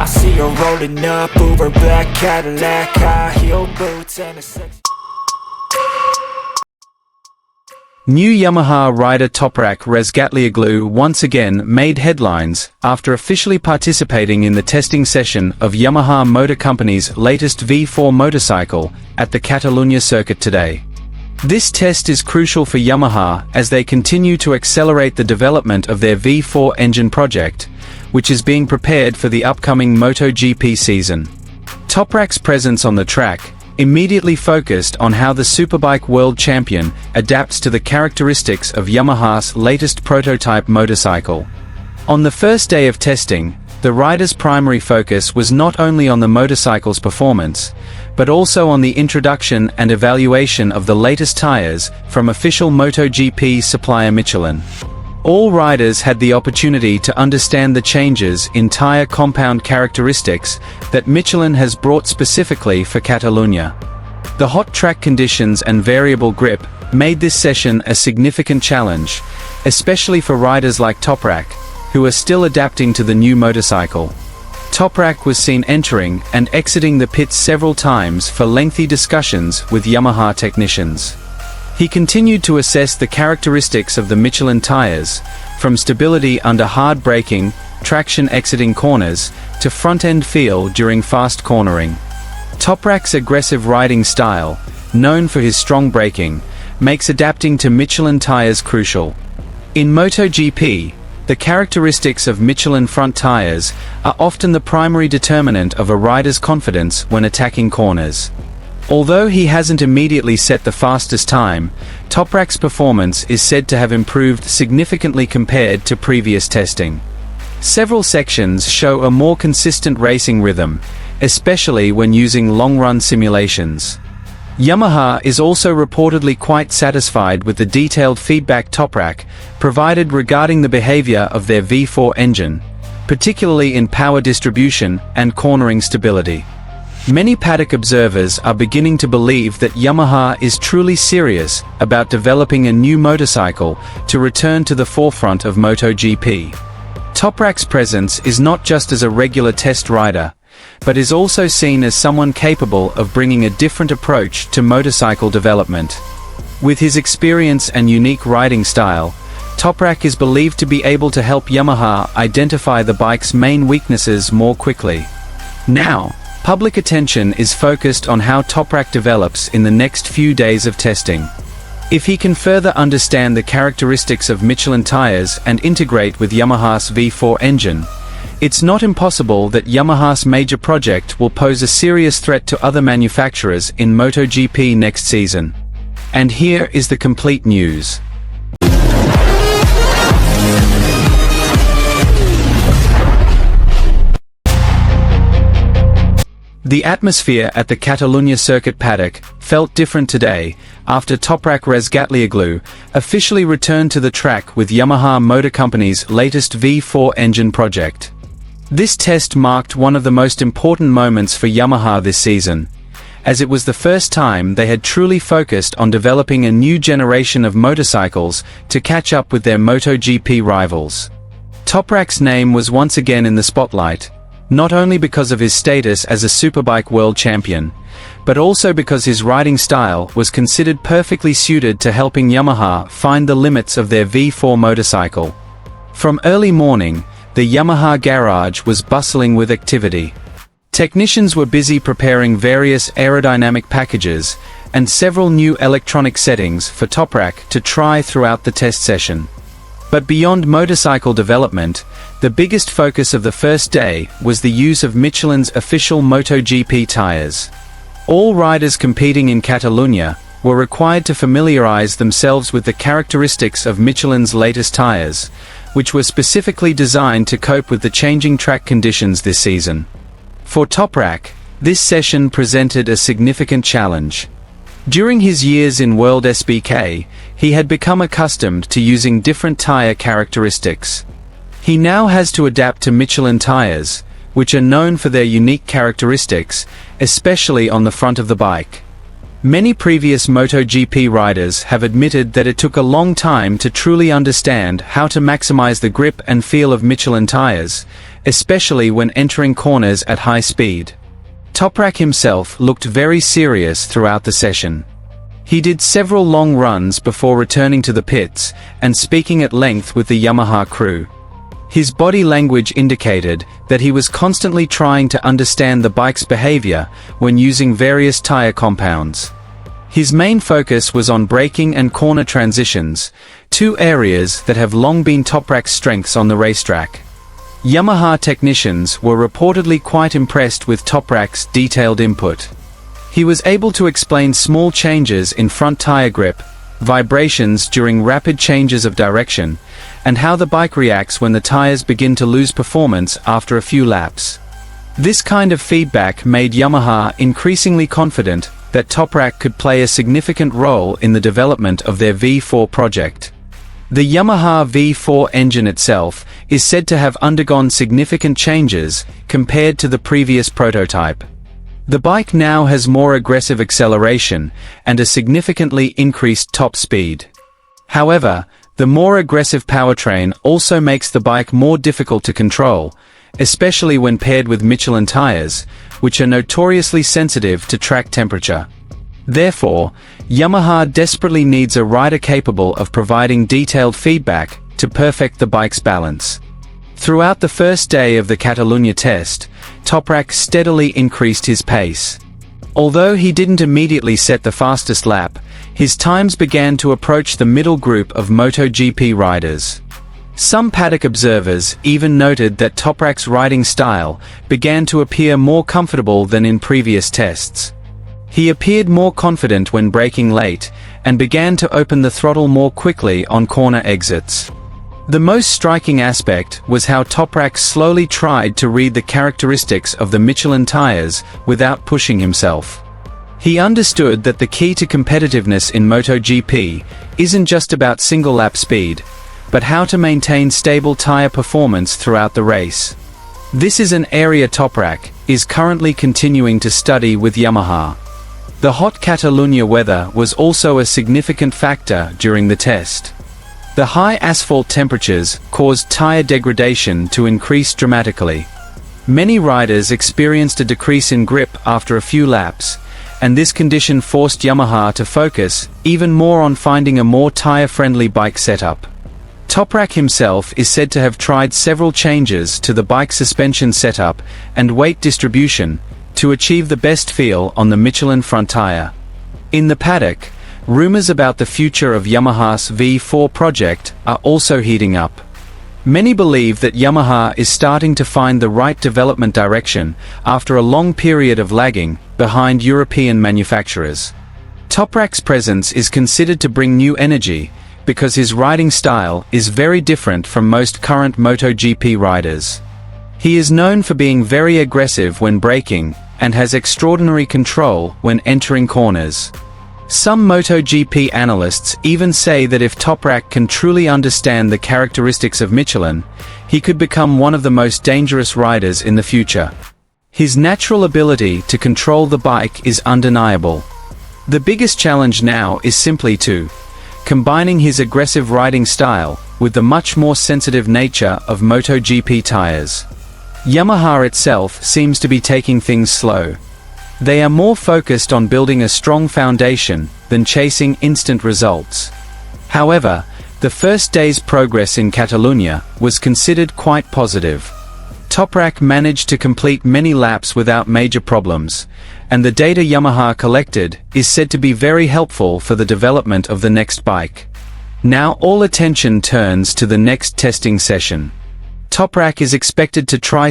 see her rolling up, Uber black Cadillac, high heel boots and a sex. New Yamaha rider Toprak Razgatlioglu once again made headlines after officially participating in the testing session of Yamaha Motor Company's latest V4 motorcycle at the Catalunya circuit today. This test is crucial for Yamaha as they continue to accelerate the development of their V4 engine project, which is being prepared for the upcoming MotoGP season. Toprak's presence on the track immediately focused on how the superbike world champion adapts to the characteristics of Yamaha's latest prototype motorcycle. On the first day of testing, the rider's primary focus was not only on the motorcycle's performance, but also on the introduction and evaluation of the latest tires from official MotoGP supplier Michelin. All riders had the opportunity to understand the changes in tire compound characteristics that Michelin has brought specifically for Catalunya. The hot track conditions and variable grip made this session a significant challenge, especially for riders like Toprak, who are still adapting to the new motorcycle. Toprak was seen entering and exiting the pits several times for lengthy discussions with Yamaha technicians. He continued to assess the characteristics of the Michelin tires, from stability under hard braking, traction exiting corners, to front-end feel during fast cornering. Toprak's aggressive riding style, known for his strong braking, makes adapting to Michelin tires crucial. In MotoGP, the characteristics of Michelin front tires are often the primary determinant of a rider's confidence when attacking corners. Although he hasn't immediately set the fastest time, Toprak's performance is said to have improved significantly compared to previous testing. Several sections show a more consistent racing rhythm, especially when using long-run simulations. Yamaha is also reportedly quite satisfied with the detailed feedback Toprak provided regarding the behavior of their V4 engine, particularly in power distribution and cornering stability. Many paddock observers are beginning to believe that Yamaha is truly serious about developing a new motorcycle to return to the forefront of MotoGP. Toprak's presence is not just as a regular test rider, but is also seen as someone capable of bringing a different approach to motorcycle development. With his experience and unique riding style, Toprak is believed to be able to help Yamaha identify the bike's main weaknesses more quickly. Now, public attention is focused on how Toprak develops in the next few days of testing. If he can further understand the characteristics of Michelin tires and integrate with Yamaha's V4 engine, it's not impossible that Yamaha's major project will pose a serious threat to other manufacturers in MotoGP next season. And here is the complete news. The atmosphere at the Catalunya circuit paddock felt different today after Toprak Razgatlioglu officially returned to the track with Yamaha Motor Company's latest V4 engine project. This test marked one of the most important moments for Yamaha this season, as it was the first time they had truly focused on developing a new generation of motorcycles to catch up with their MotoGP rivals. Toprak's name was once again in the spotlight, not only because of his status as a superbike world champion, but also because his riding style was considered perfectly suited to helping Yamaha find the limits of their V4 motorcycle. From early morning, the Yamaha garage was bustling with activity. Technicians were busy preparing various aerodynamic packages and several new electronic settings for Toprak to try throughout the test session. But beyond motorcycle development, the biggest focus of the first day was the use of Michelin's official MotoGP tires. All riders competing in Catalunya were required to familiarize themselves with the characteristics of Michelin's latest tires, which were specifically designed to cope with the changing track conditions this season. For Toprak, this session presented a significant challenge. During his years in World SBK, he had become accustomed to using different tire characteristics. He now has to adapt to Michelin tires, which are known for their unique characteristics, especially on the front of the bike. Many previous MotoGP riders have admitted that it took a long time to truly understand how to maximize the grip and feel of Michelin tires, especially when entering corners at high speed. Toprak himself looked very serious throughout the session. He did several long runs before returning to the pits and speaking at length with the Yamaha crew. His body language indicated that he was constantly trying to understand the bike's behavior when using various tire compounds. His main focus was on braking and corner transitions, two areas that have long been Toprak's strengths on the racetrack. Yamaha technicians were reportedly quite impressed with Toprak's detailed input. He was able to explain small changes in front tire grip, vibrations during rapid changes of direction, and how the bike reacts when the tires begin to lose performance after a few laps. This kind of feedback made Yamaha increasingly confident that Toprak could play a significant role in the development of their V4 project. The Yamaha V4 engine itself is said to have undergone significant changes compared to the previous prototype. The bike now has more aggressive acceleration and a significantly increased top speed. However, the more aggressive powertrain also makes the bike more difficult to control, especially when paired with Michelin tires, which are notoriously sensitive to track temperature. Therefore, Yamaha desperately needs a rider capable of providing detailed feedback to perfect the bike's balance. Throughout the first day of the Catalunya test, Toprak steadily increased his pace. Although he didn't immediately set the fastest lap, his times began to approach the middle group of MotoGP riders. Some paddock observers even noted that Toprak's riding style began to appear more comfortable than in previous tests. He appeared more confident when braking late, and began to open the throttle more quickly on corner exits. The most striking aspect was how Toprak slowly tried to read the characteristics of the Michelin tires without pushing himself. He understood that the key to competitiveness in MotoGP isn't just about single-lap speed, but how to maintain stable tire performance throughout the race. This is an area Toprak is currently continuing to study with Yamaha. The hot Catalunya weather was also a significant factor during the test. The high asphalt temperatures caused tire degradation to increase dramatically. Many riders experienced a decrease in grip after a few laps, and this condition forced Yamaha to focus even more on finding a more tire-friendly bike setup. Toprak himself is said to have tried several changes to the bike suspension setup and weight distribution to achieve the best feel on the Michelin front tire. In the paddock, rumors about the future of Yamaha's V4 project are also heating up. Many believe that Yamaha is starting to find the right development direction after a long period of lagging behind European manufacturers. Toprak's presence is considered to bring new energy because his riding style is very different from most current MotoGP riders. He is known for being very aggressive when braking and has extraordinary control when entering corners. Some MotoGP analysts even say that if Toprak can truly understand the characteristics of Michelin, he could become one of the most dangerous riders in the future. His natural ability to control the bike is undeniable. The biggest challenge now is simply combining his aggressive riding style with the much more sensitive nature of MotoGP tires. Yamaha itself seems to be taking things slow. They are more focused on building a strong foundation than chasing instant results. However, the first day's progress in Catalunya was considered quite positive. Toprak managed to complete many laps without major problems, and the data Yamaha collected is said to be very helpful for the development of the next bike. Now all attention turns to the next testing session. Toprak is expected to try